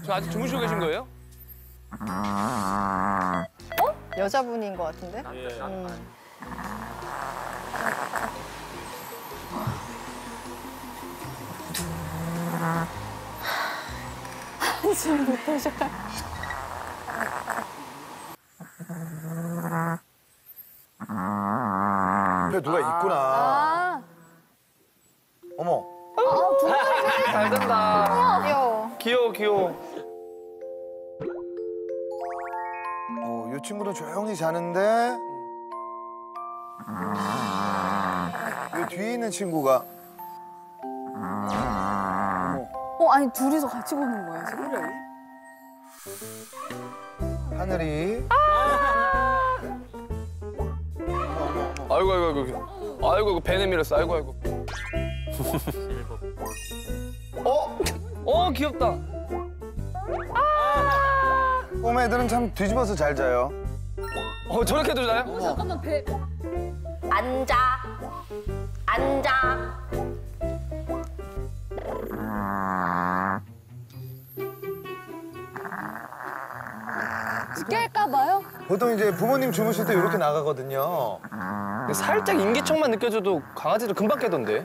저 아직 주무시고 계신 거예요? 여자분인 것 같은데? 한숨부터 쉬어요. 옆에 누가 있구나. 아, 어머. 잘 잔다. 귀여워. 귀여워, 귀여워. 이 친구는 조용히 자는데 이 뒤에 있는 친구가 아니 둘이서 같이 보는 거야 지금? 하늘이 아이고, 아이고, 아이고. 아이고, 이거 배 내밀었어. 아이고, 아이고. 귀엽다. 꼬매들은 참 뒤집어서 잘 자요. 저렇게도 자요? 잠깐만 배. 앉아. 앉아. 깰까 봐요? 보통 이제 부모님 주무실 때 이렇게 나가거든요. 근데 살짝 인기척만 느껴져도 강아지들 금방 깨던데.